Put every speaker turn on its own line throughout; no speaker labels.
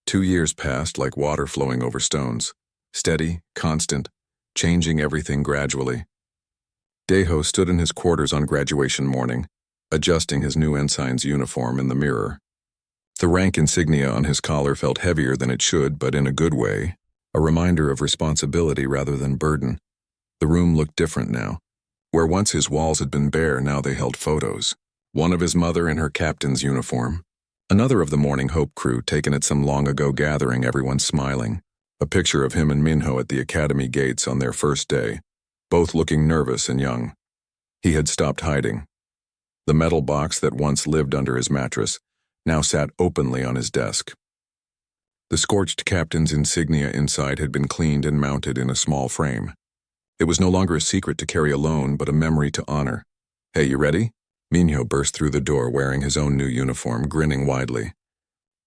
2 years passed like water flowing over stones, steady, constant, changing everything gradually. Daeho stood in his quarters on graduation morning, adjusting his new ensign's uniform in the mirror. The rank insignia on his collar felt heavier than it should, but in a good way, a reminder of responsibility rather than burden. The room looked different now. Where once his walls had been bare, now they held photos. One of his mother in her captain's uniform. Another of the Morning Hope crew taken at some long-ago gathering, everyone smiling. A picture of him and Minho at the academy gates on their first day, both looking nervous and young. He had stopped hiding. The metal box that once lived under his mattress now sat openly on his desk. The scorched captain's insignia inside had been cleaned and mounted in a small frame. It was no longer a secret to carry alone, but a memory to honor. "Hey, you ready?" Minho burst through the door wearing his own new uniform, grinning widely.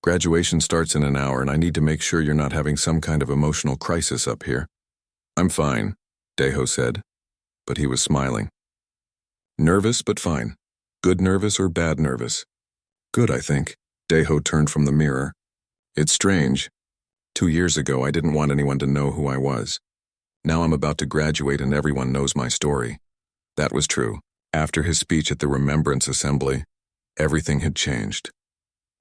"Graduation starts in an hour, and I need to make sure you're not having some kind of emotional crisis up here." "I'm fine," Daeho said, but he was smiling. "Nervous, but fine. Good nervous or bad nervous?" "Good, I think." Daeho turned from the mirror. "It's strange. 2 years ago, I didn't want anyone to know who I was. Now I'm about to graduate and everyone knows my story." That was true. After his speech at the Remembrance Assembly, everything had changed.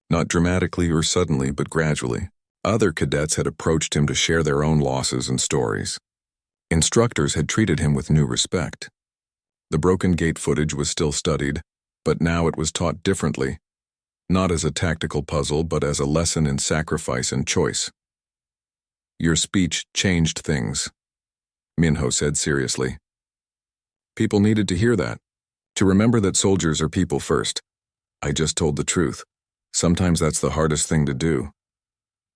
Not dramatically or suddenly, but gradually. Other cadets had approached him to share their own losses and stories. Instructors had treated him with new respect. The Broken Gate footage was still studied, but now it was taught differently, not as a tactical puzzle, but as a lesson in sacrifice and choice. "Your speech changed things," Minho said seriously. "People needed to hear that. To remember that soldiers are people first. I just told the truth. Sometimes that's the hardest thing to do."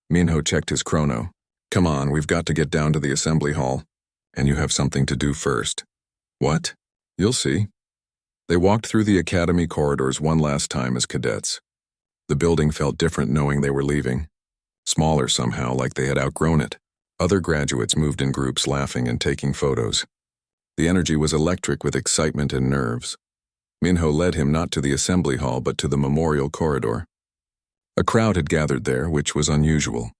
Minho checked his chrono. "Come on, we've got to get down to the assembly hall. And you have something to do first." "What?" "You'll see." They walked through the academy corridors one last time as cadets. The building felt different knowing they were leaving. Smaller somehow, like they had outgrown it. Other graduates moved in groups, laughing and taking photos. The energy was electric with excitement and nerves. Minho led him not to the assembly hall but to the memorial corridor. A crowd had gathered there, which was unusual.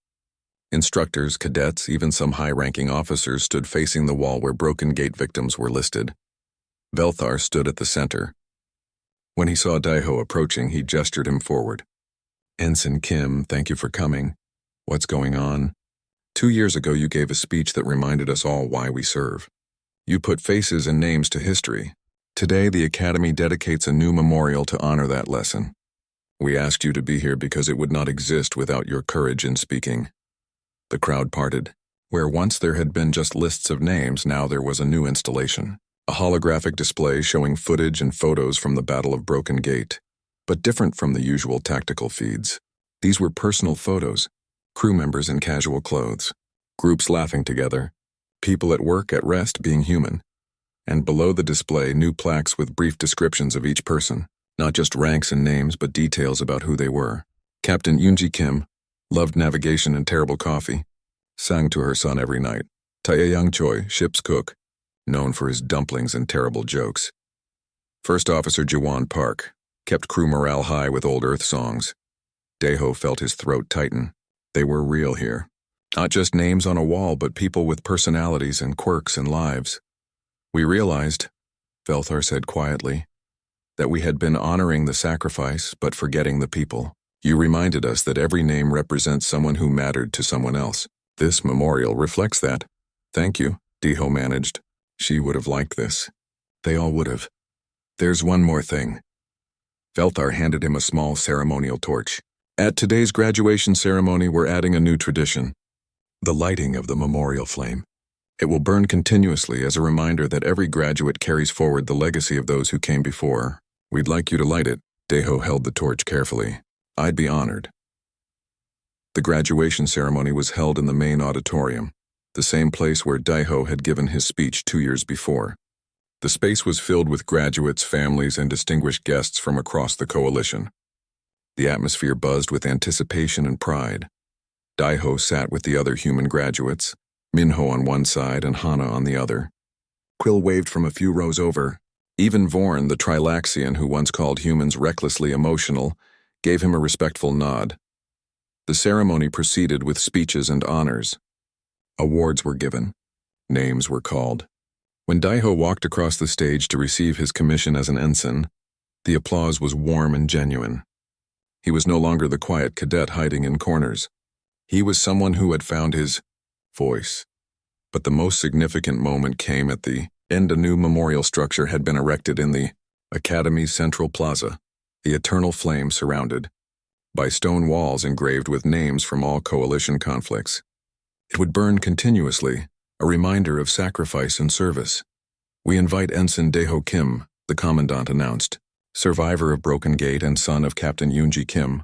Instructors, cadets, even some high-ranking officers stood facing the wall where Broken Gate victims were listed. Velthar stood at the center. When he saw Daeho approaching, he gestured him forward. "Ensign Kim, thank you for coming. What's going on? 2 years ago you gave a speech that reminded us all why we serve. You put faces and names to history. Today the Academy dedicates a new memorial to honor that lesson. We asked you to be here because it would not exist without your courage in speaking." The crowd parted. Where once there had been just lists of names, now there was a new installation. A holographic display showing footage and photos from the Battle of Broken Gate, but different from the usual tactical feeds. These were personal photos, crew members in casual clothes, groups laughing together, people at work, at rest, being human. And below the display, new plaques with brief descriptions of each person, not just ranks and names, but details about who they were. Captain Yoonji Kim, loved navigation and terrible coffee, sang to her son every night. Taeyang Choi, ship's cook, known for his dumplings and terrible jokes. First Officer Jawan Park, kept crew morale high with old Earth songs. Daeho felt his throat tighten. They were real here. Not just names on a wall, but people with personalities and quirks and lives. "We realized," Velthar said quietly, "that we had been honoring the sacrifice, but forgetting the people. You reminded us that every name represents someone who mattered to someone else. This memorial reflects that." "Thank you," Daeho managed. She would have liked this. They all would have. "There's one more thing." Velthar handed him a small ceremonial torch. "At today's graduation ceremony, we're adding a new tradition. The lighting of the memorial flame. It will burn continuously as a reminder that every graduate carries forward the legacy of those who came before. We'd like you to light it." Daeho held the torch carefully. "I'd be honored." The graduation ceremony was held in the main auditorium, the same place where Daeho had given his speech 2 years before. The space was filled with graduates, families, and distinguished guests from across the coalition. The atmosphere buzzed with anticipation and pride. Daeho sat with the other human graduates, Minho on one side and Hana on the other. Quill waved from a few rows over. Even Vorn, the Trilaxian who once called humans recklessly emotional, gave him a respectful nod. The ceremony proceeded with speeches and honors. Awards were given. Names were called. When Daiho walked across the stage to receive his commission as an ensign, the applause was warm and genuine. He was no longer the quiet cadet hiding in corners. He was someone who had found his voice. But the most significant moment came at the end. A new memorial structure had been erected in the Academy's central plaza, the eternal flame surrounded by stone walls engraved with names from all coalition conflicts. It would burn continuously, a reminder of sacrifice and service. "We invite Ensign Daeho Kim," the commandant announced, survivor of Broken Gate and son of Captain Yoonji Kim,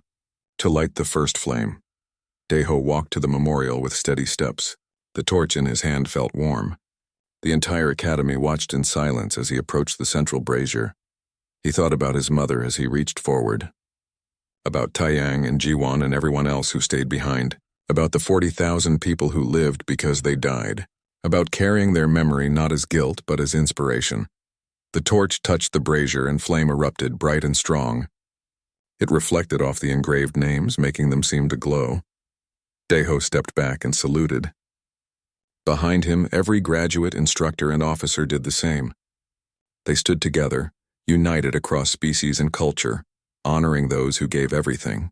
to light the first flame. Daeho walked to the memorial with steady steps. The torch in his hand felt warm. The entire academy watched in silence as he approached the central brazier. He thought about his mother as he reached forward, about Taeyang and Jiwon and everyone else who stayed behind, about the 40,000 people who lived because they died, about carrying their memory not as guilt but as inspiration. The torch touched the brazier and flame erupted bright and strong. It reflected off the engraved names, making them seem to glow. Daeho stepped back and saluted. Behind him, every graduate, instructor, and officer did the same. They stood together, united across species and culture, honoring those who gave everything.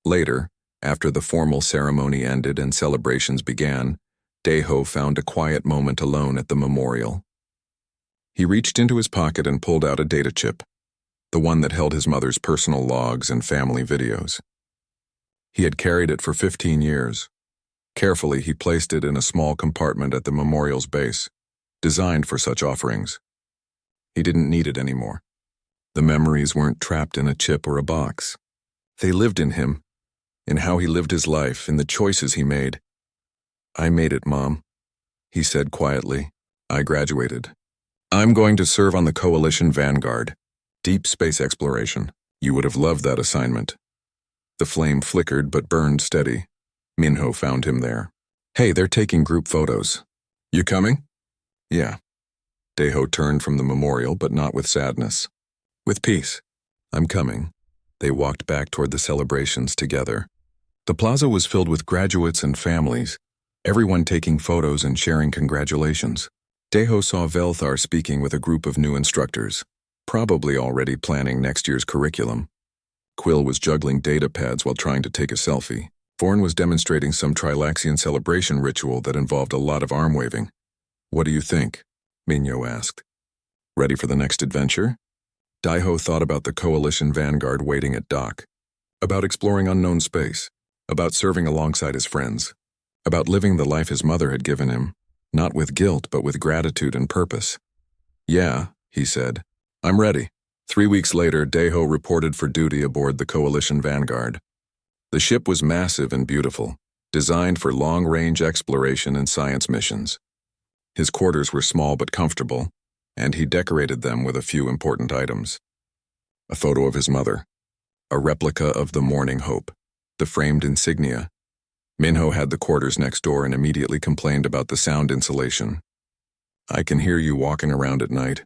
Later, after the formal ceremony ended and celebrations began, Daeho found a quiet moment alone at the memorial. He reached into his pocket and pulled out a data chip, the one that held his mother's personal logs and family videos. He had carried it for 15 years. Carefully, he placed it in a small compartment at the memorial's base, designed for such offerings. He didn't need it anymore. The memories weren't trapped in a chip or a box. They lived in him, in how he lived his life, in the choices he made. "I made it, Mom," he said quietly. "I graduated. I'm going to serve on the Coalition Vanguard, deep space exploration. You would have loved that assignment." The flame flickered but burned steady. Minho found him there. "Hey, they're taking group photos. You coming?" "Yeah." Daeho turned from the memorial, but not with sadness. "With peace. I'm coming." They walked back toward the celebrations together. The plaza was filled with graduates and families, everyone taking photos and sharing congratulations. Daeho saw Velthar speaking with a group of new instructors, probably already planning next year's curriculum. Quill was juggling data pads while trying to take a selfie. Forn was demonstrating some Trilaxian celebration ritual that involved a lot of arm waving. "What do you think?" Minho asked. "Ready for the next adventure?" Daeho thought about the Coalition Vanguard waiting at dock, about exploring unknown space, about serving alongside his friends, about living the life his mother had given him, not with guilt but with gratitude and purpose. "Yeah," he said. "I'm ready." 3 weeks later, Daeho reported for duty aboard the Coalition Vanguard. The ship was massive and beautiful, designed for long-range exploration and science missions. His quarters were small but comfortable, and he decorated them with a few important items. A photo of his mother, a replica of the Morning Hope, the framed insignia. Minho had the quarters next door and immediately complained about the sound insulation. "I can hear you walking around at night.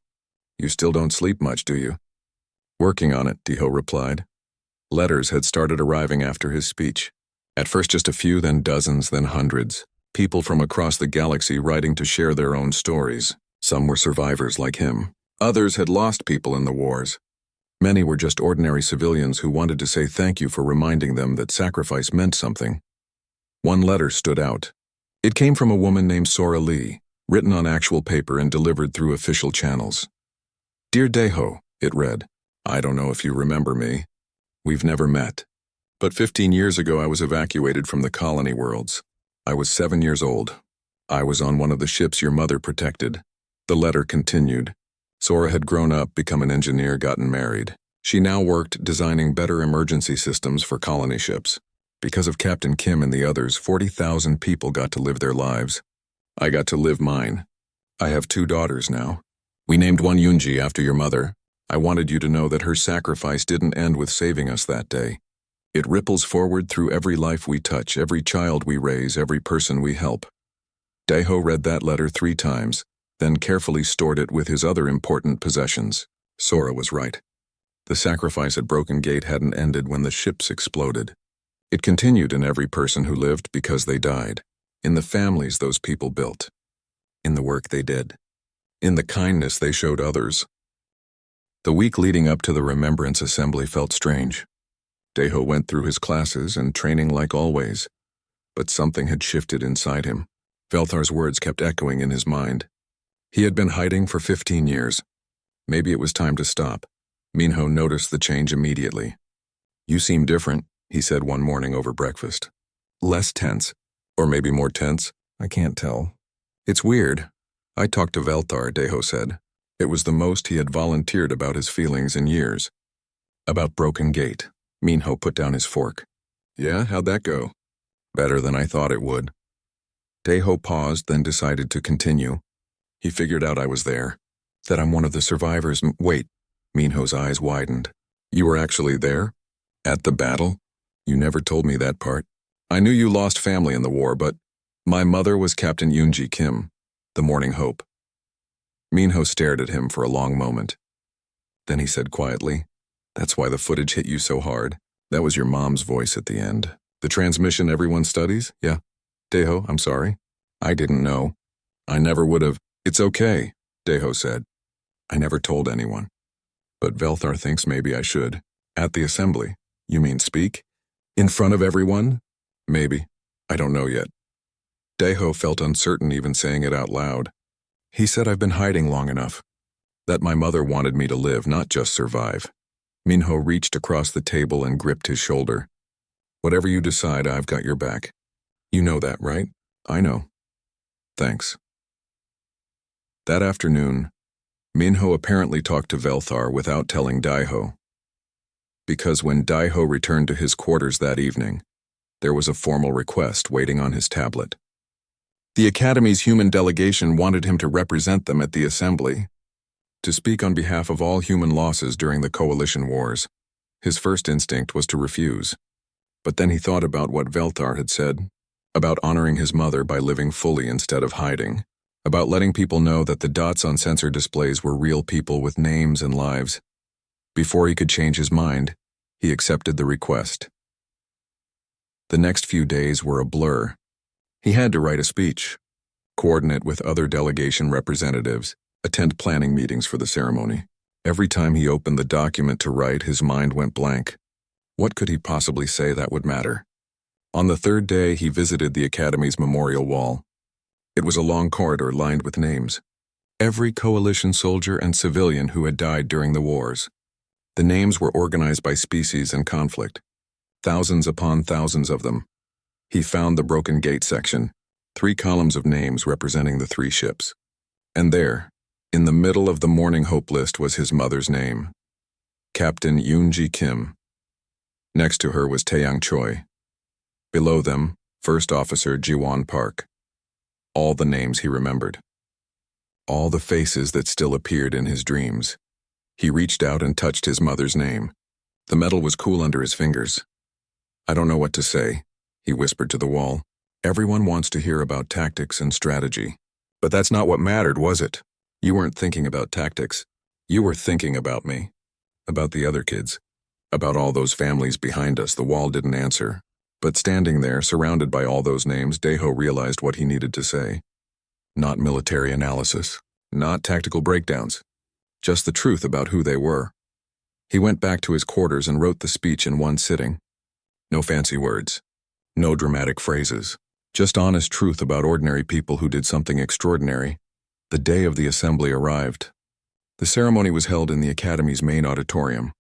You still don't sleep much, do you?" "Working on it," Daeho replied. Letters had started arriving after his speech. At first just a few, then dozens, then hundreds. People from across the galaxy writing to share their own stories. Some were survivors like him. Others had lost people in the wars. Many were just ordinary civilians who wanted to say thank you for reminding them that sacrifice meant something. One letter stood out. It came from a woman named Sora Lee, written on actual paper and delivered through official channels. "Dear Daeho," it read, "I don't know if you remember me. We've never met. But 15 years ago I was evacuated from the colony worlds. I was 7 years old. I was on one of the ships your mother protected." The letter continued. Sora had grown up, become an engineer, gotten married. She now worked designing better emergency systems for colony ships. Because of Captain Kim and the others, 40,000 people got to live their lives. I got to live mine. I have 2 daughters now. We named one Yoonji after your mother. I wanted you to know that her sacrifice didn't end with saving us that day. It ripples forward through every life we touch, every child we raise, every person we help. Daeho read that letter 3 times, then carefully stored it with his other important possessions. Sora was right. The sacrifice at Broken Gate hadn't ended when the ships exploded. It continued in every person who lived because they died, in the families those people built, in the work they did, in the kindness they showed others. The week leading up to the Remembrance Assembly felt strange. Deho went through his classes and training like always, but something had shifted inside him. Velthar's words kept echoing in his mind. He had been hiding for 15 years. Maybe it was time to stop. Minho noticed the change immediately. "You seem different," he said one morning over breakfast. "Less tense. Or maybe more tense. I can't tell. It's weird. I talked to Velthar," Deho said. It was the most he had volunteered about his feelings in years. "About Broken Gate." Minho put down his fork. "Yeah, how'd that go?" "Better than I thought it would." Deho paused, then decided to continue. "He figured out I was there. That I'm one of the survivors." "Wait." Minho's eyes widened. "You were actually there? At the battle? You never told me that part. I knew you lost family in the war, but my mother was Captain Yoonji Kim, the Morning Hope." Minho stared at him for a long moment. Then he said quietly, "That's why the footage hit you so hard. That was your mom's voice at the end. The transmission everyone studies? Yeah. Deho, I'm sorry. I didn't know. I never would have." "It's okay," Deho said. "I never told anyone. But Velthar thinks maybe I should. At the assembly. You mean speak? In front of everyone? Maybe. I don't know yet." Deho felt uncertain even saying it out loud. "He said I've been hiding long enough. That my mother wanted me to live, not just survive." Minho reached across the table and gripped his shoulder. "Whatever you decide, I've got your back. You know that, right?" "I know. Thanks." That afternoon, Minho apparently talked to Velthar without telling Daiho. Because when Daiho returned to his quarters that evening, there was a formal request waiting on his tablet. The Academy's human delegation wanted him to represent them at the assembly, to speak on behalf of all human losses during the Coalition Wars. His first instinct was to refuse. But then he thought about what Velthar had said, about honoring his mother by living fully instead of hiding, about letting people know that the dots on sensor displays were real people with names and lives. Before he could change his mind, he accepted the request. The next few days were a blur. He had to write a speech, coordinate with other delegation representatives, attend planning meetings for the ceremony. Every time he opened the document to write, his mind went blank. What could he possibly say that would matter? On the third day, he visited the Academy's memorial wall. It was a long corridor lined with names. Every coalition soldier and civilian who had died during the wars. The names were organized by species and conflict. Thousands upon thousands of them. He found the Broken Gate section, 3 columns of names representing the 3 ships. And there, in the middle of the Morning Hope list, was his mother's name, Captain Yoonji Kim. Next to her was Taeyang Choi. Below them, First Officer Jiwon Park. All the names he remembered. All the faces that still appeared in his dreams. He reached out and touched his mother's name. The metal was cool under his fingers. "I don't know what to say," he whispered to the wall. "Everyone wants to hear about tactics and strategy. But that's not what mattered, was it? You weren't thinking about tactics. You were thinking about me. About the other kids. About all those families behind us." The wall didn't answer. But standing there, surrounded by all those names, Deho realized what he needed to say. Not military analysis. Not tactical breakdowns. Just the truth about who they were. He went back to his quarters and wrote the speech in one sitting. No fancy words. No dramatic phrases. Just honest truth about ordinary people who did something extraordinary. The day of the assembly arrived. The ceremony was held in the Academy's main auditorium,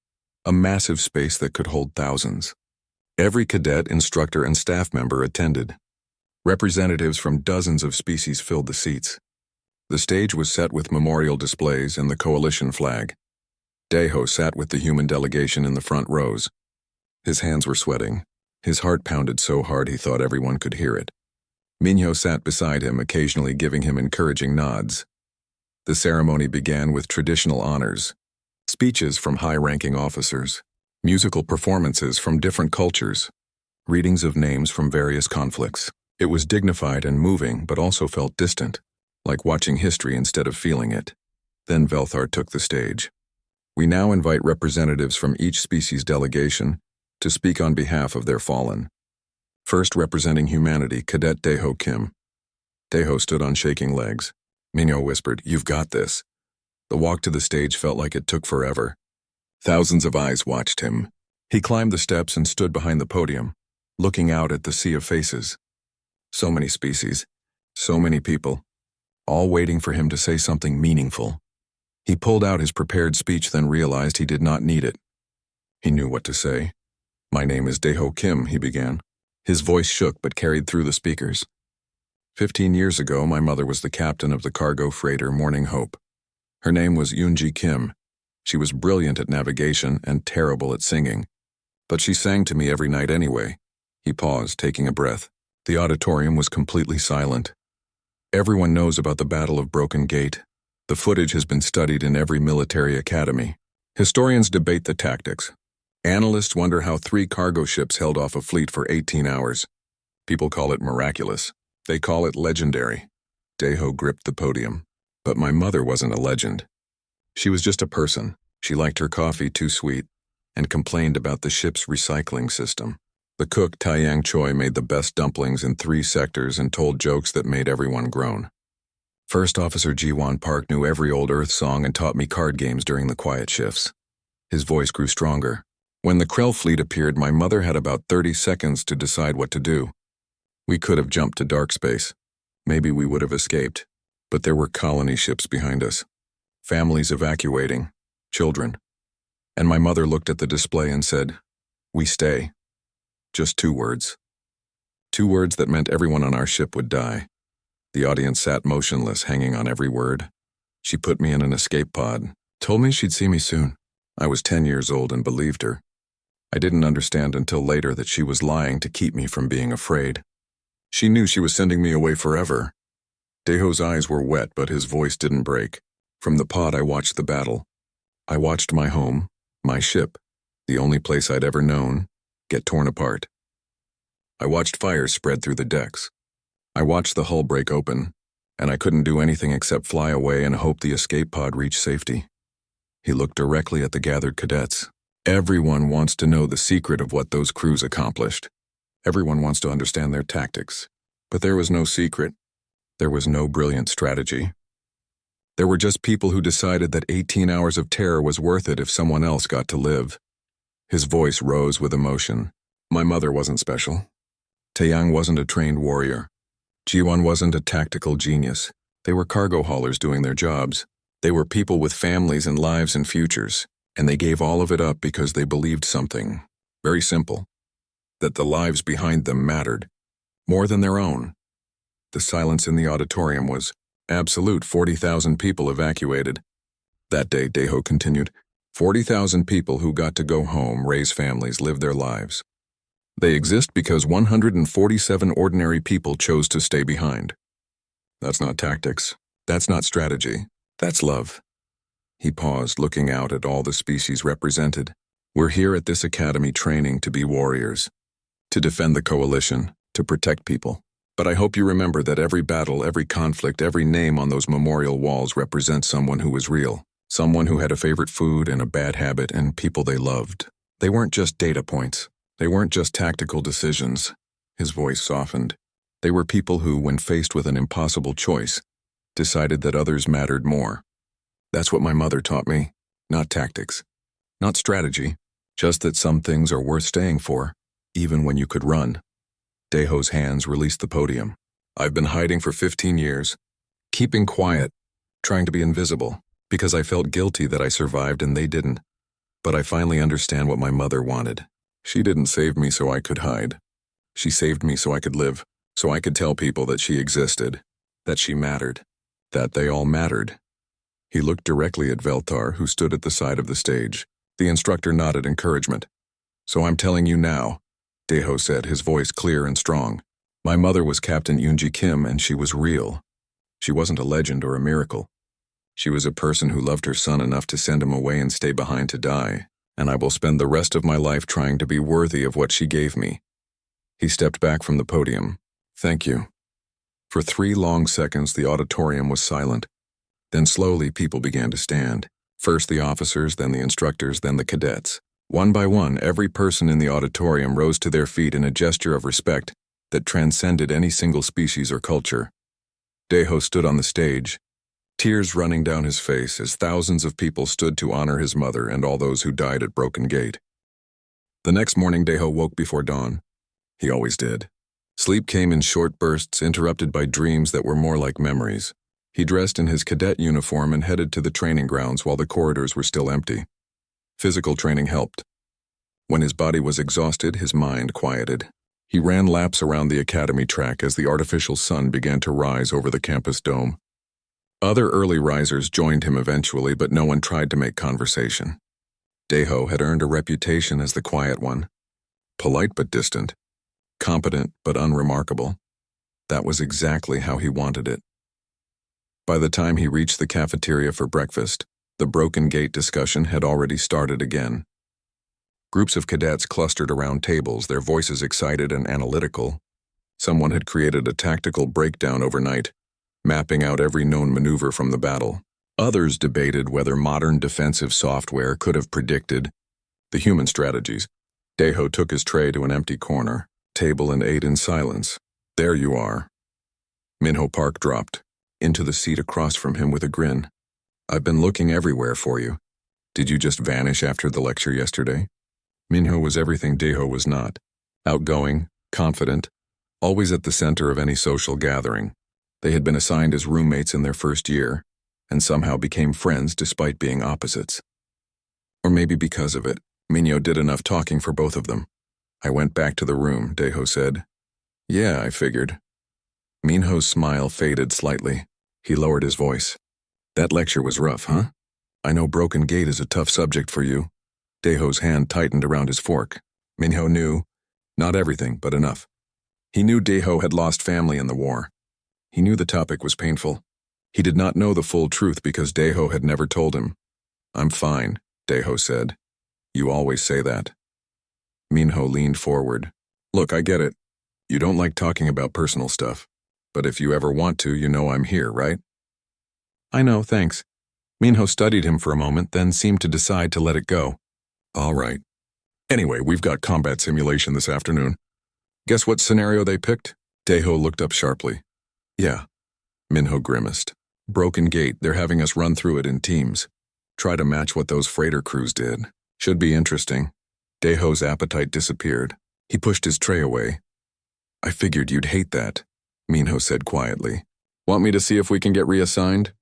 a massive space that could hold thousands. Every cadet, instructor, and staff member attended. Representatives from dozens of species filled the seats. The stage was set with memorial displays and the coalition flag. Deho sat with the human delegation in the front rows. His hands were sweating. His heart pounded so hard he thought everyone could hear it. Minho sat beside him, occasionally giving him encouraging nods. The ceremony began with traditional honors, speeches from high-ranking officers, musical performances from different cultures, readings of names from various conflicts. It was dignified and moving, but also felt distant, like watching history instead of feeling it. Then Velthar took the stage. "We now invite representatives from each species delegation to speak on behalf of their fallen." First representing humanity, Cadet Daeho Kim. Daeho stood on shaking legs. Minyo whispered, "You've got this." The walk to the stage felt like it took forever. Thousands of eyes watched him. He climbed the steps and stood behind the podium, looking out at the sea of faces. So many species, so many people, all waiting for him to say something meaningful. He pulled out his prepared speech, then realized he did not need it. He knew what to say. "My name is Daeho Kim," he began. His voice shook but carried through the speakers. 15 years ago, my mother was the captain of the cargo freighter Morning Hope. Her name was Yoonji Kim. She was brilliant at navigation and terrible at singing. But she sang to me every night anyway. He paused, taking a breath. The auditorium was completely silent. Everyone knows about the Battle of Broken Gate. The footage has been studied in every military academy. Historians debate the tactics. Analysts wonder how 3 cargo ships held off a fleet for 18 hours. People call it miraculous. They call it legendary. Daeho gripped the podium. But my mother wasn't a legend. She was just a person. She liked her coffee too sweet and complained about the ship's recycling system. The cook, Taeyang Choi, made the best dumplings in 3 sectors and told jokes that made everyone groan. First Officer Ji-won Park knew every old Earth song and taught me card games during the quiet shifts. His voice grew stronger. When the Krell fleet appeared, my mother had about 30 seconds to decide what to do. We could have jumped to dark space. Maybe we would have escaped. But there were colony ships behind us. Families evacuating. Children. And my mother looked at the display and said, "We stay." Just 2 words. 2 words that meant everyone on our ship would die. The audience sat motionless, hanging on every word. She put me in an escape pod, told me she'd see me soon. I was 10 years old and believed her. I didn't understand until later that she was lying to keep me from being afraid. She knew she was sending me away forever. Daeho's eyes were wet, but his voice didn't break. From the pod, I watched the battle. I watched my home, my ship, the only place I'd ever known, get torn apart. I watched fires spread through the decks. I watched the hull break open, and I couldn't do anything except fly away and hope the escape pod reached safety. He looked directly at the gathered cadets. Everyone wants to know the secret of what those crews accomplished. Everyone wants to understand their tactics. But there was no secret. There was no brilliant strategy. There were just people who decided that 18 hours of terror was worth it if someone else got to live. His voice rose with emotion. My mother wasn't special. Taeyang wasn't a trained warrior. Jiwon wasn't a tactical genius. They were cargo haulers doing their jobs. They were people with families and lives and futures, and they gave all of it up because they believed something very simple, that the lives behind them mattered, more than their own. The silence in the auditorium was absolute. 40,000 people evacuated. That day, Daeho continued, 40,000 people who got to go home, raise families, live their lives. They exist because 147 ordinary people chose to stay behind. That's not tactics. That's not strategy. That's love. He paused, looking out at all the species represented. We're here at this academy training to be warriors, to defend the coalition, to protect people. But I hope you remember that every battle, every conflict, every name on those memorial walls represents someone who was real, someone who had a favorite food and a bad habit and people they loved. They weren't just data points. They weren't just tactical decisions. His voice softened. They were people who, when faced with an impossible choice, decided that others mattered more. That's what my mother taught me. Not tactics, not strategy, just that some things are worth staying for, even when you could run. Daeho's hands released the podium. I've been hiding for 15 years, keeping quiet, trying to be invisible, because I felt guilty that I survived and they didn't. But I finally understand what my mother wanted. She didn't save me so I could hide. She saved me so I could live, so I could tell people that she existed, that she mattered, that they all mattered. He looked directly at Veltar, who stood at the side of the stage. The instructor nodded encouragement. So I'm telling you now, Daeho said, his voice clear and strong. My mother was Captain Yoonji Kim, and she was real. She wasn't a legend or a miracle. She was a person who loved her son enough to send him away and stay behind to die, and I will spend the rest of my life trying to be worthy of what she gave me. He stepped back from the podium. Thank you. For 3 long seconds, the auditorium was silent. Then slowly people began to stand. First the officers, then the instructors, then the cadets. One by one, every person in the auditorium rose to their feet in a gesture of respect that transcended any single species or culture. Deho stood on the stage, tears running down his face as thousands of people stood to honor his mother and all those who died at Broken Gate. The next morning, Deho woke before dawn. He always did. Sleep came in short bursts, interrupted by dreams that were more like memories. He dressed in his cadet uniform and headed to the training grounds while the corridors were still empty. Physical training helped. When his body was exhausted, his mind quieted. He ran laps around the academy track as the artificial sun began to rise over the campus dome. Other early risers joined him eventually, but no one tried to make conversation. Deho had earned a reputation as the quiet one. Polite but distant. Competent but unremarkable. That was exactly how he wanted it. By the time he reached the cafeteria for breakfast, the Broken Gate discussion had already started again. Groups of cadets clustered around tables, their voices excited and analytical. Someone had created a tactical breakdown overnight, mapping out every known maneuver from the battle. Others debated whether modern defensive software could have predicted the human strategies. Deho took his tray to an empty corner table and ate in silence. There you are. Minho Park dropped into the seat across from him with a grin. I've been looking everywhere for you. Did you just vanish after the lecture yesterday? Minho was everything Deho was not. Outgoing, confident, always at the center of any social gathering. They had been assigned as roommates in their first year, and somehow became friends despite being opposites. Or maybe because of it, Minho did enough talking for both of them. I went back to the room, Deho said. Yeah, I figured. Minho's smile faded slightly. He lowered his voice. That lecture was rough, huh? I know Broken Gate is a tough subject for you. Deho's hand tightened around his fork. Minho knew, not everything, but enough. He knew Deho had lost family in the war. He knew the topic was painful. He did not know the full truth because Deho had never told him. I'm fine, Deho said. You always say that. Minho leaned forward. Look, I get it. You don't like talking about personal stuff. But if you ever want to, you know I'm here, right? I know, thanks. Minho studied him for a moment, then seemed to decide to let it go. All right. Anyway, we've got combat simulation this afternoon. Guess what scenario they picked? Deho looked up sharply. Yeah. Minho grimaced. Broken Gate, they're having us run through it in teams. Try to match what those freighter crews did. Should be interesting. Deho's appetite disappeared. He pushed his tray away. I figured you'd hate that, Minho said quietly. Want me to see if we can get reassigned?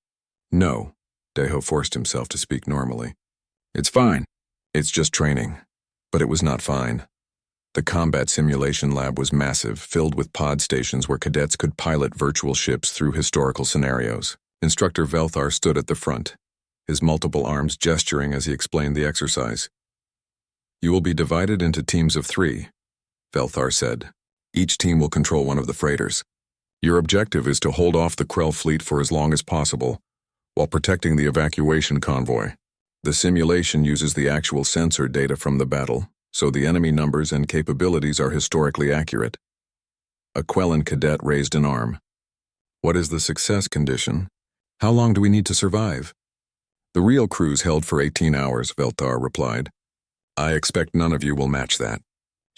No. Deho forced himself to speak normally. It's fine. It's just training. But it was not fine. The combat simulation lab was massive, filled with pod stations where cadets could pilot virtual ships through historical scenarios. Instructor Velthar stood at the front, his multiple arms gesturing as he explained the exercise. You will be divided into teams of 3, Velthar said. Each team will control one of the freighters. Your objective is to hold off the Krell fleet for as long as possible, while protecting the evacuation convoy. The simulation uses the actual sensor data from the battle, so the enemy numbers and capabilities are historically accurate. A Quellan cadet raised an arm. What is the success condition? How long do we need to survive? The real cruise held for 18 hours, Velthar replied. I expect none of you will match that.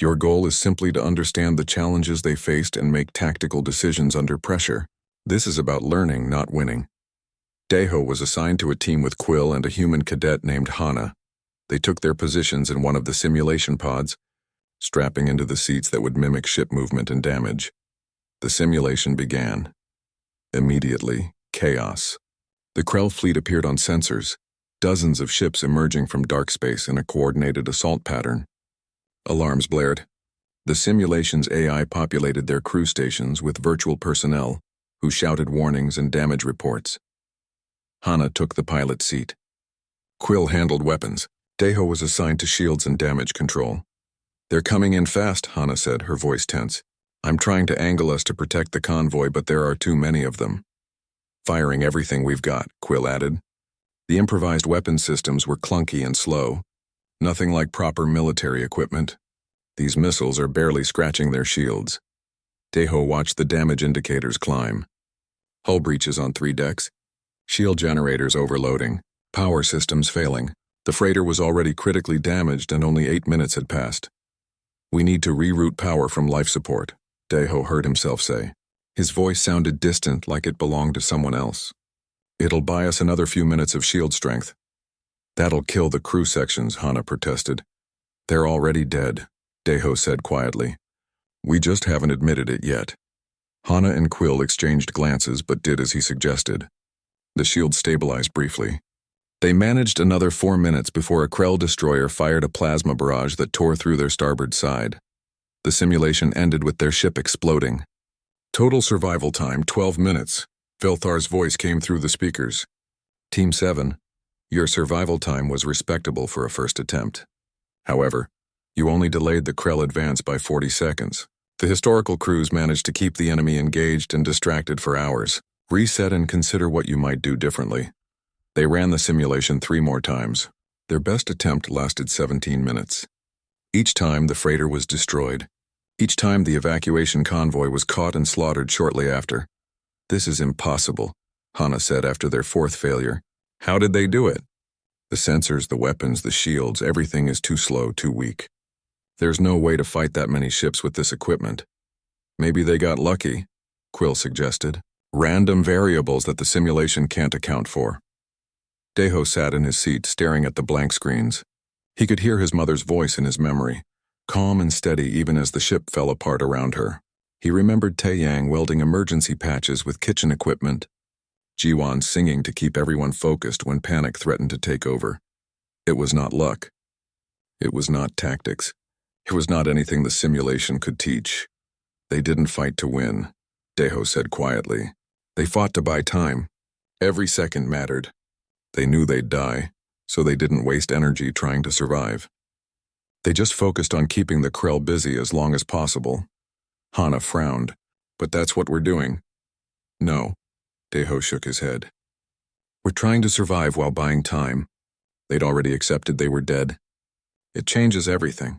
Your goal is simply to understand the challenges they faced and make tactical decisions under pressure. This is about learning, not winning. Deho was assigned to a team with Quill and a human cadet named Hana. They took their positions in one of the simulation pods, strapping into the seats that would mimic ship movement and damage. The simulation began. Immediately, chaos. The Krell fleet appeared on sensors, dozens of ships emerging from dark space in a coordinated assault pattern. Alarms blared. The simulation's AI populated their crew stations with virtual personnel, who shouted warnings and damage reports. Hana took the pilot seat. Quill handled weapons. Deho was assigned to shields and damage control. They're coming in fast, Hana said, her voice tense. I'm trying to angle us to protect the convoy, but there are too many of them. Firing everything we've got, Quill added. The improvised weapon systems were clunky and slow. Nothing like proper military equipment. These missiles are barely scratching their shields. Deho watched the damage indicators climb. Hull breaches on 3 decks. Shield generators overloading. Power systems failing. The freighter was already critically damaged and only 8 minutes had passed. "We need to reroute power from life support," Daeho heard himself say. His voice sounded distant, like it belonged to someone else. "It'll buy us another few minutes of shield strength." "That'll kill the crew sections," Hana protested. "They're already dead," Daeho said quietly. "We just haven't admitted it yet." Hana and Quill exchanged glances but did as he suggested. The shield stabilized briefly. They managed another 4 minutes before a Krell destroyer fired a plasma barrage that tore through their starboard side. The simulation ended with their ship exploding. "Total survival time, 12 minutes. Vilthar's voice came through the speakers. "Team 7, your survival time was respectable for a first attempt. However, you only delayed the Krell advance by 40 seconds. The historical crews managed to keep the enemy engaged and distracted for hours. Reset and consider what you might do differently." They ran the simulation 3 more times. Their best attempt lasted 17 minutes. Each time the freighter was destroyed. Each time the evacuation convoy was caught and slaughtered shortly after. "This is impossible," Hana said after their 4th failure. "How did they do it?" "The sensors, the weapons, the shields, everything is too slow, too weak. There's no way to fight that many ships with this equipment." "Maybe they got lucky," Quill suggested. "Random variables that the simulation can't account for." Daeho sat in his seat, staring at the blank screens. He could hear his mother's voice in his memory, calm and steady even as the ship fell apart around her. He remembered Taeyang welding emergency patches with kitchen equipment, Jiwon singing to keep everyone focused when panic threatened to take over. It was not luck. It was not tactics. It was not anything the simulation could teach. They didn't fight to win, Daeho said quietly. They fought to buy time. Every second mattered. They knew they'd die, so they didn't waste energy trying to survive. They just focused on keeping the Krell busy as long as possible. Hana frowned. "But that's what we're doing." "No," Daeho shook his head. "We're trying to survive while buying time." They'd already accepted they were dead. It changes everything.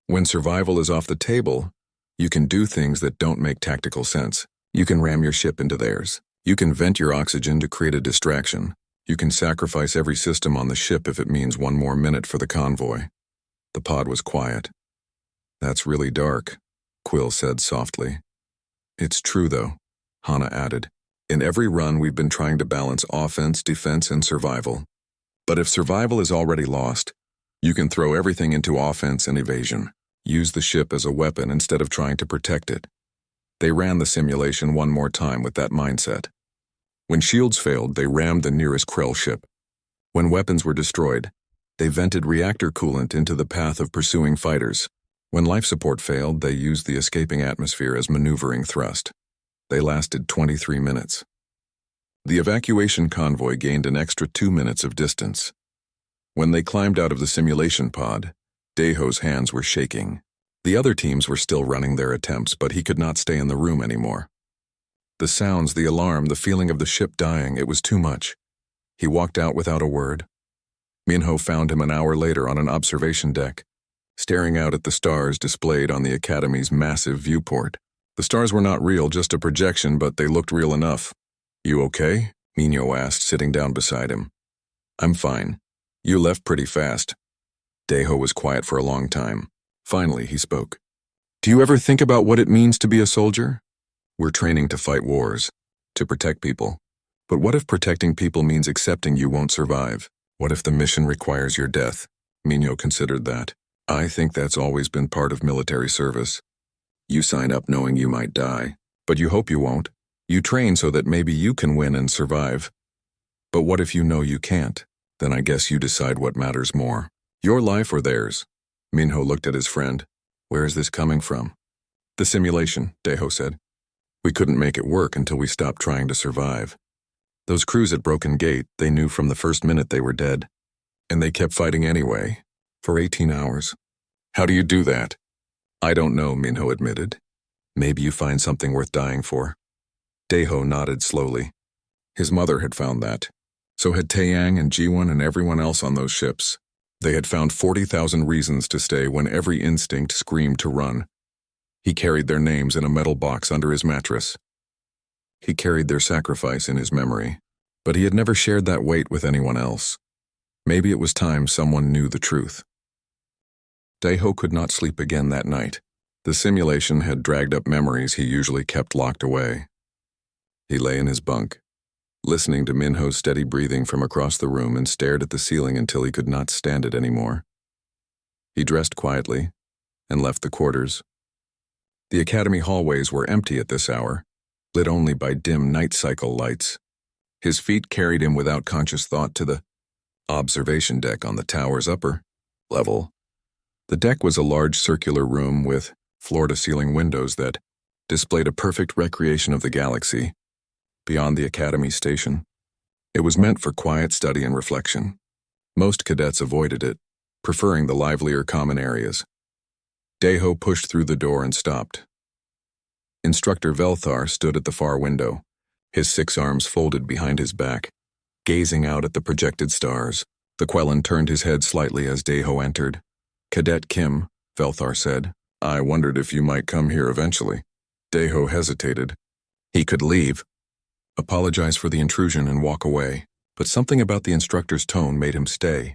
When survival is off the table, you can do things that don't make tactical sense. You can ram your ship into theirs. You can vent your oxygen to create a distraction. You can sacrifice every system on the ship if it means 1 more minute for the convoy. The pod was quiet. "That's really dark," Quill said softly. "It's true, though," Hana added. "In every run, we've been trying to balance offense, defense, and survival. But if survival is already lost, you can throw everything into offense and evasion. Use the ship as a weapon instead of trying to protect it." They ran the simulation 1 more time with that mindset. When shields failed, they rammed the nearest Krell ship. When weapons were destroyed, they vented reactor coolant into the path of pursuing fighters. When life support failed, they used the escaping atmosphere as maneuvering thrust. They lasted 23 minutes. The evacuation convoy gained an extra 2 minutes of distance. When they climbed out of the simulation pod, Daeho's hands were shaking. The other teams were still running their attempts, but he could not stay in the room anymore. The sounds, the alarm, the feeling of the ship dying, it was too much. He walked out without a word. Minho found him an hour later on an observation deck, staring out at the stars displayed on the Academy's massive viewport. The stars were not real, just a projection, but they looked real enough. "You okay?" Minho asked, sitting down beside him. "I'm fine. You left pretty fast." Daeho was quiet for a long time. Finally, he spoke. "Do you ever think about what it means to be a soldier? We're training to fight wars, to protect people. But what if protecting people means accepting you won't survive? What if the mission requires your death?" Minho considered that. "I think that's always been part of military service. You sign up knowing you might die, but you hope you won't. You train so that maybe you can win and survive. But what if you know you can't? Then I guess you decide what matters more. Your life or theirs?" Minho looked at his friend. "Where is this coming from?" "The simulation," Daeho said. "We couldn't make it work until we stopped trying to survive. Those crews at Broken Gate, they knew from the first minute they were dead. And they kept fighting anyway, for 18 hours. How do you do that?" "I don't know," Minho admitted. "Maybe you find something worth dying for." Daeho nodded slowly. His mother had found that. So had Taeyang and Jiwon and everyone else on those ships. They had found 40,000 reasons to stay when every instinct screamed to run. He carried their names in a metal box under his mattress. He carried their sacrifice in his memory, but he had never shared that weight with anyone else. Maybe it was time someone knew the truth. Daeho could not sleep again that night. The simulation had dragged up memories he usually kept locked away. He lay in his bunk, listening to Minho's steady breathing from across the room, and stared at the ceiling until he could not stand it anymore. He dressed quietly and left the quarters. The academy hallways were empty at this hour, lit only by dim night cycle lights. His feet carried him without conscious thought to the observation deck on the tower's upper level. The deck was a large circular room with floor-to-ceiling windows that displayed a perfect recreation of the galaxy beyond the academy station. It was meant for quiet study and reflection. Most cadets avoided it, preferring the livelier common areas. Daeho pushed through the door and stopped. Instructor Velthar stood at the far window, his 6 arms folded behind his back, gazing out at the projected stars. The Quellan turned his head slightly as Daeho entered. "Cadet Kim," Velthar said, "I wondered if you might come here eventually." Daeho hesitated. He could leave, apologize for the intrusion, and walk away, but something about the instructor's tone made him stay.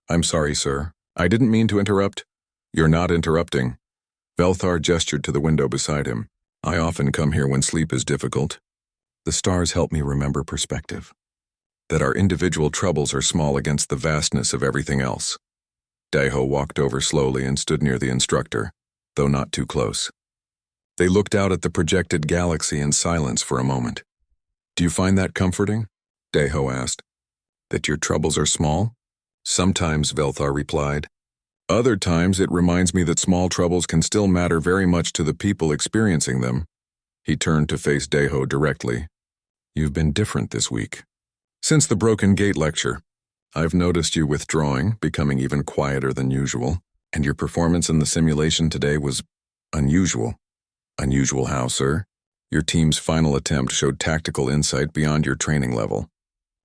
"I'm sorry, sir. I didn't mean to interrupt." "You're not interrupting." Velthar gestured to the window beside him. "I often come here when sleep is difficult. The stars help me remember perspective. That our individual troubles are small against the vastness of everything else." Daeho walked over slowly and stood near the instructor, though not too close. They looked out at the projected galaxy in silence for a moment. "Do you find that comforting?" Daeho asked. "That your troubles are small?" "Sometimes," Velthar replied. "Other times it reminds me that small troubles can still matter very much to the people experiencing them." He turned to face Daeho directly. "You've been different this week. Since the Broken Gate lecture, I've noticed you withdrawing, becoming even quieter than usual, and your performance in the simulation today was unusual." "Unusual how, sir?" "Your team's final attempt showed tactical insight beyond your training level.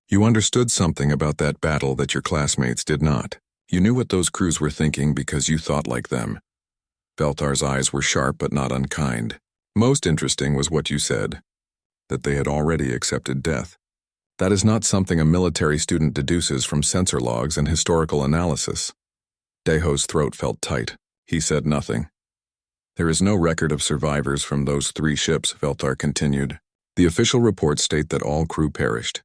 You understood something about that battle that your classmates did not. You knew what those crews were thinking because you thought like them." Velthar's eyes were sharp but not unkind. "Most interesting was what you said, that they had already accepted death. That is not something a military student deduces from sensor logs and historical analysis." Daeho's throat felt tight. He said nothing. "There is no record of survivors from those 3 ships," Velthar continued. "The official reports state that all crew perished.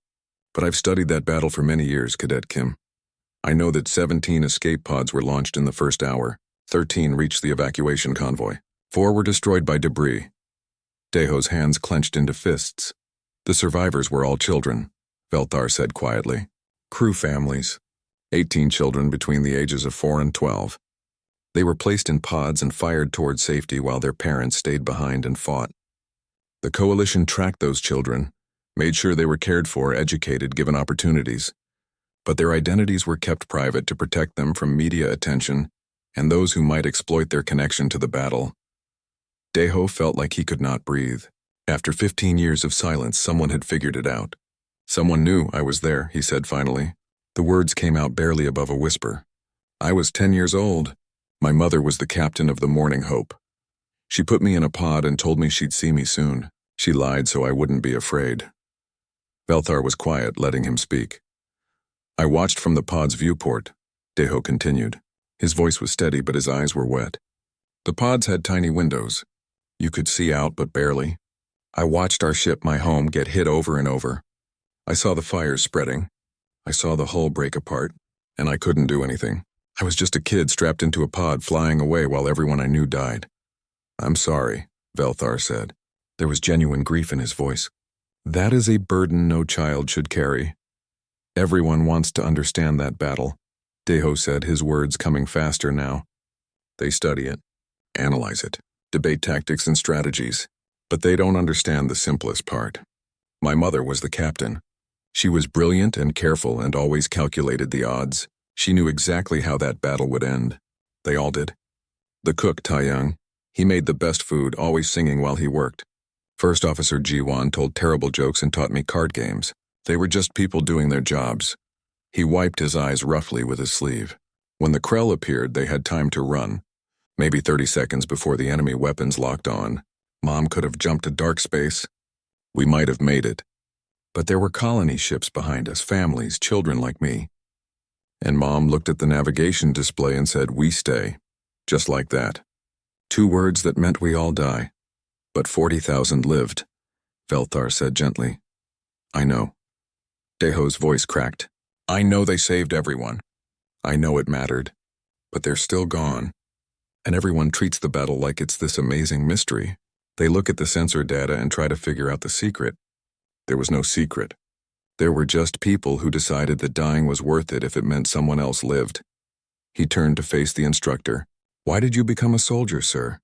But I've studied that battle for many years, Cadet Kim. I know that 17 escape pods were launched in the first hour. 13 reached the evacuation convoy. 4 were destroyed by debris." Daeho's hands clenched into fists. "The survivors were all children," Velthar said quietly. "Crew families. 18 children between the ages of 4 and 12. They were placed in pods and fired toward safety while their parents stayed behind and fought. The Coalition tracked those children, made sure they were cared for, educated, given opportunities. But their identities were kept private to protect them from media attention and those who might exploit their connection to the battle." Daeho felt like he could not breathe. After 15 years of silence, someone had figured it out. "Someone knew I was there," he said finally. The words came out barely above a whisper. "I was 10 years old. My mother was the captain of the Morning Hope. She put me in a pod and told me she'd see me soon. She lied so I wouldn't be afraid." Velthar was quiet, letting him speak. "I watched from the pod's viewport," Daeho continued. His voice was steady, but his eyes were wet. "The pods had tiny windows. You could see out, but barely. I watched our ship, my home, get hit over and over. I saw the fires spreading. I saw the hull break apart, and I couldn't do anything. I was just a kid strapped into a pod flying away while everyone I knew died." "I'm sorry," Velthar said. There was genuine grief in his voice. "That is a burden no child should carry. Everyone wants to understand that battle," Daeho said, his words coming faster now. "They study it, analyze it, debate tactics and strategies, but they don't understand the simplest part. My mother was the captain. She was brilliant and careful and always calculated the odds. She knew exactly how that battle would end. They all did. The cook, Taeyang, he made the best food, always singing while he worked. First Officer Jiwan told terrible jokes and taught me card games. They were just people doing their jobs." He wiped his eyes roughly with his sleeve. "When the Krell appeared, they had time to run. Maybe 30 seconds before the enemy weapons locked on. Mom could have jumped to dark space. We might have made it. But there were colony ships behind us, families, children like me. And Mom looked at the navigation display and said, "We stay." Just like that. 2 words that meant we all die. But 40,000 lived, Velthar said gently. I know. Deho's voice cracked. I know they saved everyone. I know it mattered. But they're still gone. And everyone treats the battle like it's this amazing mystery. They look at the sensor data and try to figure out the secret. There was no secret. There were just people who decided that dying was worth it if it meant someone else lived. He turned to face the instructor. Why did you become a soldier, sir?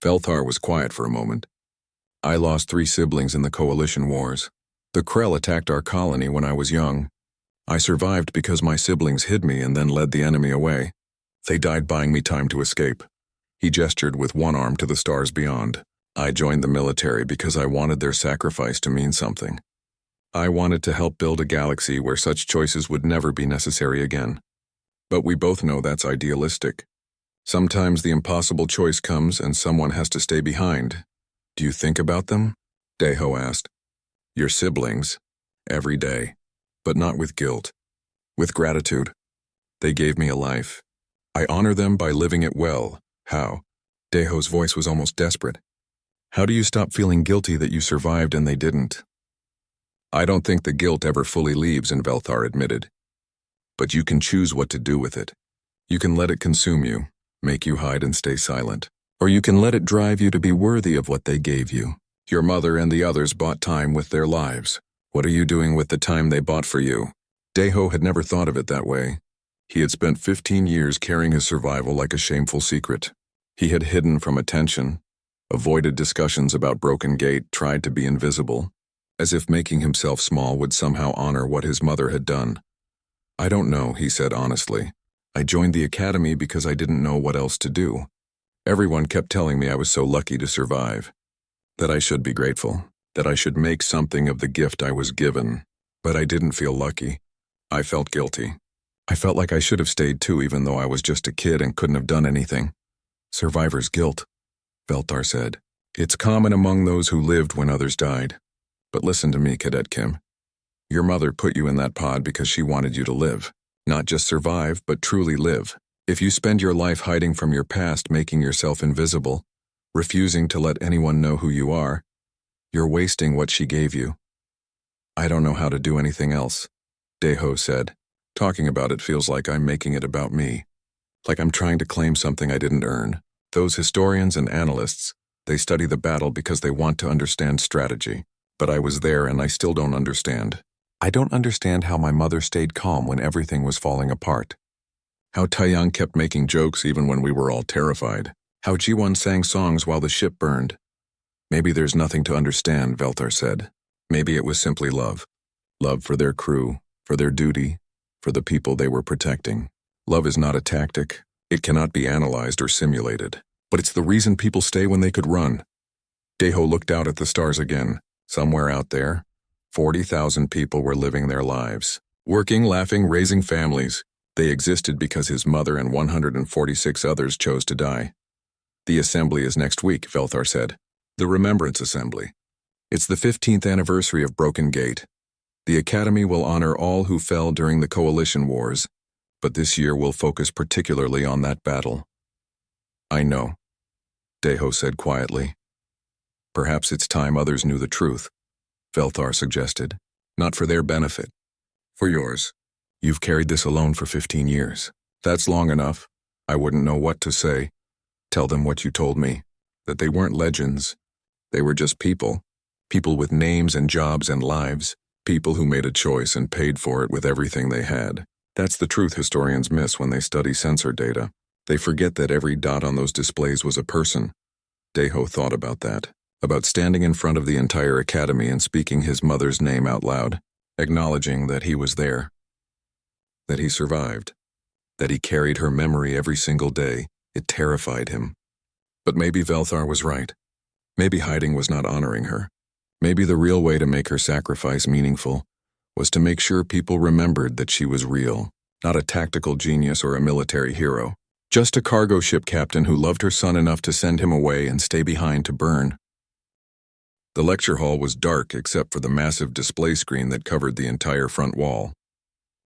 Velthar was quiet for a moment. I lost 3 siblings in the coalition wars. The Krell attacked our colony when I was young. I survived because my siblings hid me and then led the enemy away. They died buying me time to escape. He gestured with one arm to the stars beyond. I joined the military because I wanted their sacrifice to mean something. I wanted to help build a galaxy where such choices would never be necessary again. But we both know that's idealistic. Sometimes the impossible choice comes and someone has to stay behind. Do you think about them? Deho asked. Your siblings. Every day. But not with guilt. With gratitude. They gave me a life. I honor them by living it well. How? Deho's voice was almost desperate. How do you stop feeling guilty that you survived and they didn't? I don't think the guilt ever fully leaves, Velthar admitted. But you can choose what to do with it. You can let it consume you, make you hide and stay silent. Or you can let it drive you to be worthy of what they gave you. Your mother and the others bought time with their lives. What are you doing with the time they bought for you? Deho had never thought of it that way. He had spent 15 years carrying his survival like a shameful secret. He had hidden from attention, avoided discussions about Broken Gate, tried to be invisible, as if making himself small would somehow honor what his mother had done. I don't know, he said honestly. I joined the academy because I didn't know what else to do. Everyone kept telling me I was so lucky to survive, that I should be grateful, that I should make something of the gift I was given. But I didn't feel lucky. I felt guilty. I felt like I should have stayed too, even though I was just a kid and couldn't have done anything. Survivor's guilt, Velthar said. It's common among those who lived when others died. But listen to me, Cadet Kim. Your mother put you in that pod because she wanted you to live. Not just survive, but truly live. If you spend your life hiding from your past, making yourself invisible, refusing to let anyone know who you are, you're wasting what she gave you. I don't know how to do anything else, Deho said. Talking about it feels like I'm making it about me. Like I'm trying to claim something I didn't earn. Those historians and analysts, they study the battle because they want to understand strategy. But I was there and I still don't understand. I don't understand how my mother stayed calm when everything was falling apart. How Taeyang kept making jokes even when we were all terrified. How Jiwon sang songs while the ship burned. Maybe there's nothing to understand, Velthar said. Maybe it was simply love. Love for their crew, for their duty, for the people they were protecting. Love is not a tactic. It cannot be analyzed or simulated. But it's the reason people stay when they could run. Deho looked out at the stars again. Somewhere out there, 40,000 people were living their lives. Working, laughing, raising families. They existed because his mother and 146 others chose to die. The assembly is next week, Velthar said. The Remembrance Assembly. It's the 15th anniversary of Broken Gate. The Academy will honor all who fell during the Coalition Wars, but this year will focus particularly on that battle. I know, Deho said quietly. Perhaps it's time others knew the truth, Velthar suggested. Not for their benefit. For yours. You've carried this alone for 15 years. That's long enough. I wouldn't know what to say. Tell them what you told me. That they weren't legends. They were just people. People with names and jobs and lives. People who made a choice and paid for it with everything they had. That's the truth historians miss when they study sensor data. They forget that every dot on those displays was a person. Deho thought about that. About standing in front of the entire academy and speaking his mother's name out loud, acknowledging that he was there, that he survived, that he carried her memory every single day. It terrified him. But maybe Velthar was right. Maybe hiding was not honoring her. Maybe the real way to make her sacrifice meaningful was to make sure people remembered that she was real, not a tactical genius or a military hero, just a cargo ship captain who loved her son enough to send him away and stay behind to burn. The lecture hall was dark except for the massive display screen that covered the entire front wall.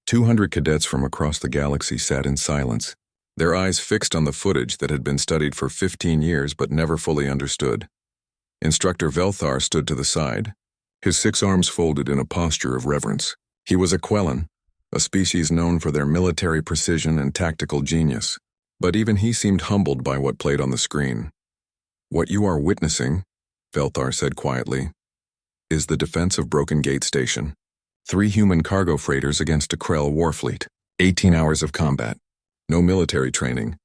200 cadets from across the galaxy sat in silence, their eyes fixed on the footage that had been studied for 15 years but never fully understood. Instructor Velthar stood to the side, his 6 arms folded in a posture of reverence. He was a Quellan, a species known for their military precision and tactical genius, but even he seemed humbled by what played on the screen. "What you are witnessing," Velthar said quietly, "is the defense of Broken Gate Station. 3 human cargo freighters against a Krell warfleet. 18 hours of combat. No military training.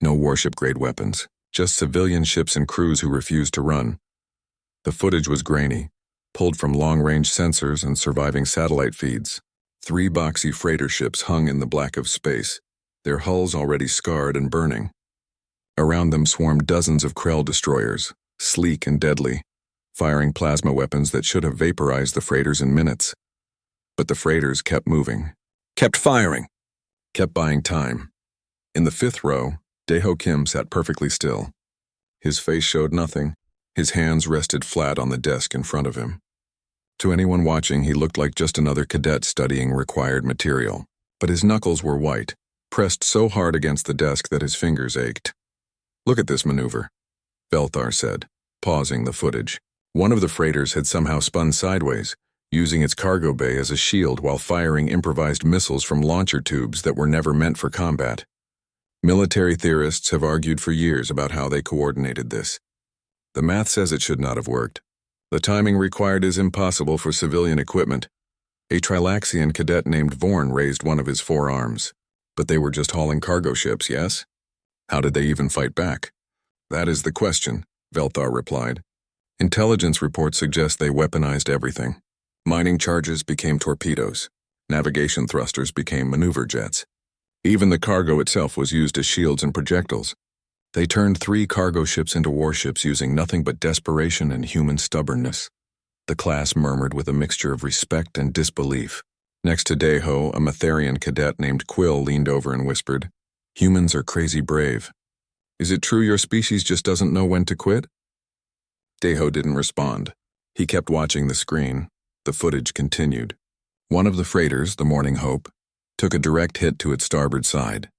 No warship-grade weapons. Just civilian ships and crews who refused to run." The footage was grainy, pulled from long-range sensors and surviving satellite feeds. 3 boxy freighter ships hung in the black of space, their hulls already scarred and burning. Around them swarmed dozens of Krell destroyers, sleek and deadly, firing plasma weapons that should have vaporized the freighters in minutes. But the freighters kept moving, kept firing, kept buying time. In the 5th row, Daeho Kim sat perfectly still. His face showed nothing. His hands rested flat on the desk in front of him. To anyone watching, he looked like just another cadet studying required material. But his knuckles were white, pressed so hard against the desk that his fingers ached. "Look at this maneuver," Velthar said, pausing the footage. One of the freighters had somehow spun sideways, using its cargo bay as a shield while firing improvised missiles from launcher tubes that were never meant for combat. Military theorists have argued for years about how they coordinated this. The math says it should not have worked. The timing required is impossible for civilian equipment. A Trilaxian cadet named Vorn raised one of his 4 arms. But they were just hauling cargo ships, yes? How did they even fight back? "That is the question," Velthar replied. "Intelligence reports suggest they weaponized everything. Mining charges became torpedoes. Navigation thrusters became maneuver jets. Even the cargo itself was used as shields and projectiles. They turned 3 cargo ships into warships using nothing but desperation and human stubbornness." The class murmured with a mixture of respect and disbelief. Next to Daeho, a Matharian cadet named Quill leaned over and whispered, "Humans are crazy brave. Is it true your species just doesn't know when to quit?" Daeho didn't respond. He kept watching the screen. The footage continued. One of the freighters, the Morning Hope, took a direct hit to its starboard side.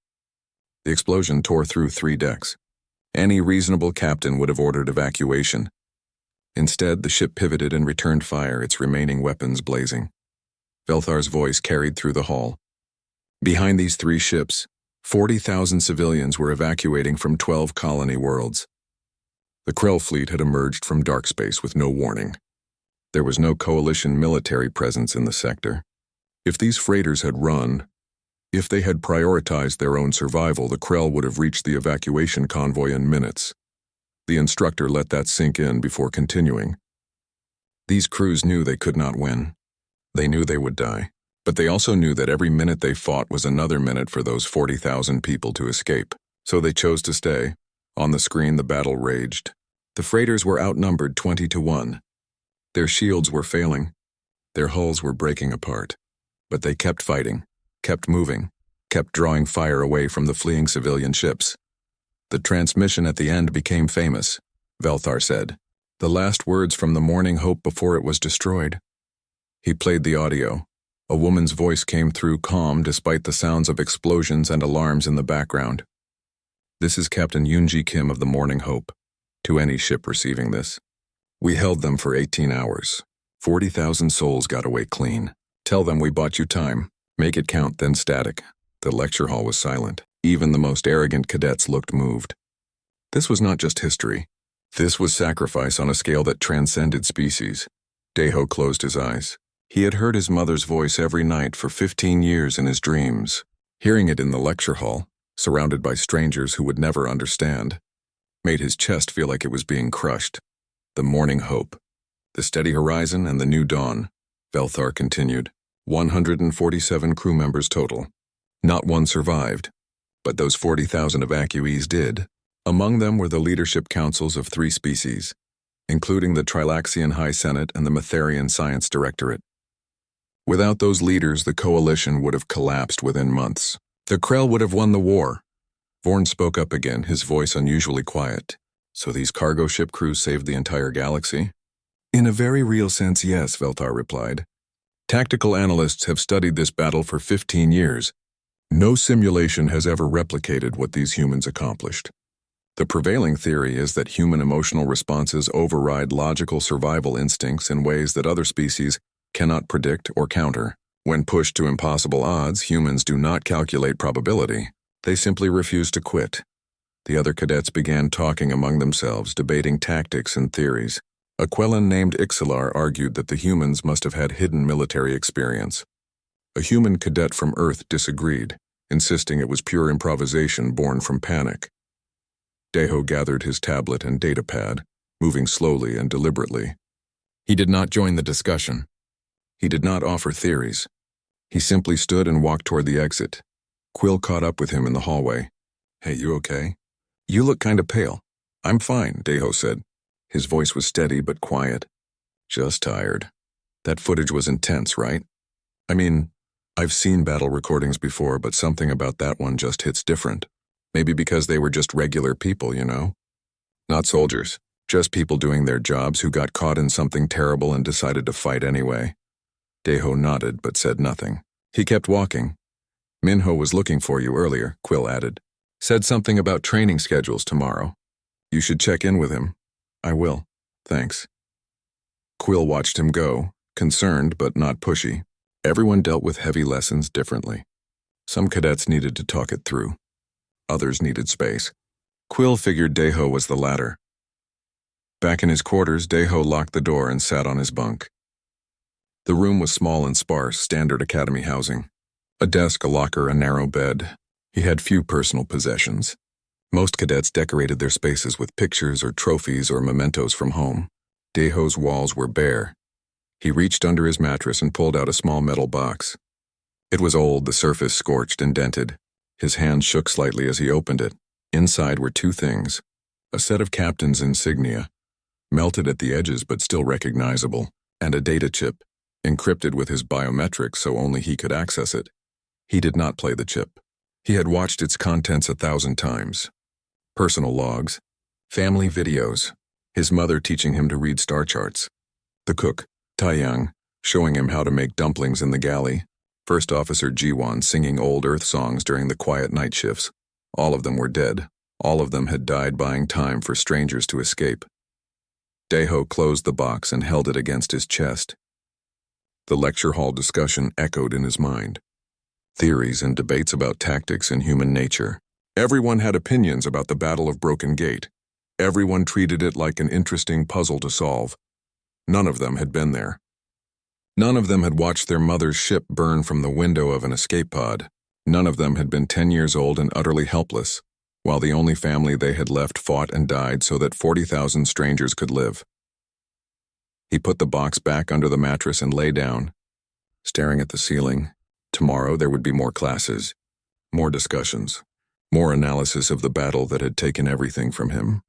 The explosion tore through 3 decks. Any reasonable captain would have ordered evacuation. Instead, the ship pivoted and returned fire, its remaining weapons blazing. Velthar's voice carried through the hall. Behind these 3 ships, 40,000 civilians were evacuating from 12 colony worlds. The Krell fleet had emerged from dark space with no warning. There was no coalition military presence in the sector. If these freighters had run, if they had prioritized their own survival, the Krell would have reached the evacuation convoy in minutes. The instructor let that sink in before continuing. These crews knew they could not win. They knew they would die. But they also knew that every minute they fought was another minute for those 40,000 people to escape. So they chose to stay. On the screen, the battle raged. The freighters were outnumbered 20-1. Their shields were failing. Their hulls were breaking apart. But they kept fighting, kept moving, kept drawing fire away from the fleeing civilian ships. The transmission at the end became famous, Velthar said. The last words from the Morning Hope before it was destroyed. He played the audio. A woman's voice came through calm despite the sounds of explosions and alarms in the background. "This is Captain Yoonji Kim of the Morning Hope. To any ship receiving this. We held them for 18 hours. 40,000 souls got away clean. Tell them we bought you time. Make it count, then static." The lecture hall was silent. Even the most arrogant cadets looked moved. This was not just history. This was sacrifice on a scale that transcended species. Daeho closed his eyes. He had heard his mother's voice every night for 15 years in his dreams. Hearing it in the lecture hall, surrounded by strangers who would never understand, made his chest feel like it was being crushed. The Morning Hope. The steady horizon and the new dawn, Velthar continued. 147 crew members total. Not one survived, but those 40,000 evacuees did. Among them were the leadership councils of 3 species, including the Trilaxian High Senate and the Matharian Science Directorate. Without those leaders, the coalition would have collapsed within months. The Krell would have won the war. Vorn spoke up again, his voice unusually quiet. "So these cargo ship crews saved the entire galaxy?" "In a very real sense, yes," Velthar replied. Tactical analysts have studied this battle for 15 years. No simulation has ever replicated what these humans accomplished. The prevailing theory is that human emotional responses override logical survival instincts in ways that other species cannot predict or counter. When pushed to impossible odds, humans do not calculate probability. They simply refuse to quit. The other cadets began talking among themselves, debating tactics and theories. A Quellan named Ixalar argued that the humans must have had hidden military experience. A human cadet from Earth disagreed, insisting it was pure improvisation born from panic. Deho gathered his tablet and datapad, moving slowly and deliberately. He did not join the discussion. He did not offer theories. He simply stood and walked toward the exit. Quill caught up with him in the hallway. "Hey, you okay?" "You look kind of pale." "I'm fine," Deho said. His voice was steady but quiet. "Just tired." That footage was intense, right? I mean, I've seen battle recordings before, but something about that one just hits different. Maybe because they were just regular people, you know? Not soldiers, just people doing their jobs who got caught in something terrible and decided to fight anyway. Deho nodded but said nothing. He kept walking. "Minho was looking for you earlier," Quill added. "Said something about training schedules tomorrow. You should check in with him." "I will. Thanks." Quill watched him go, concerned but not pushy. Everyone dealt with heavy lessons differently. Some cadets needed to talk it through. Others needed space. Quill figured Deho was the latter. Back in his quarters, Deho locked the door and sat on his bunk. The room was small and sparse, standard academy housing. A desk, a locker, a narrow bed. He had few personal possessions. Most cadets decorated their spaces with pictures or trophies or mementos from home. Deho's walls were bare. He reached under his mattress and pulled out a small metal box. It was old, the surface scorched and dented. His hand shook slightly as he opened it. Inside were two things: a set of captain's insignia, melted at the edges but still recognizable, and a data chip, encrypted with his biometrics so only he could access it. He did not play the chip. He had watched its contents 1,000 times. Personal logs, family videos, his mother teaching him to read star charts, the cook, Taiyang, showing him how to make dumplings in the galley, First Officer Jiwan singing old Earth songs during the quiet night shifts. All of them were dead. All of them had died buying time for strangers to escape. Deho closed the box and held it against his chest. The lecture hall discussion echoed in his mind. Theories and debates about tactics and human nature. Everyone had opinions about the Battle of Broken Gate. Everyone treated it like an interesting puzzle to solve. None of them had been there. None of them had watched their mother's ship burn from the window of an escape pod. None of them had been 10 years old and utterly helpless, while the only family they had left fought and died so that 40,000 strangers could live. He put the box back under the mattress and lay down, staring at the ceiling. Tomorrow there would be more classes, more discussions, more analysis of the battle that had taken everything from him.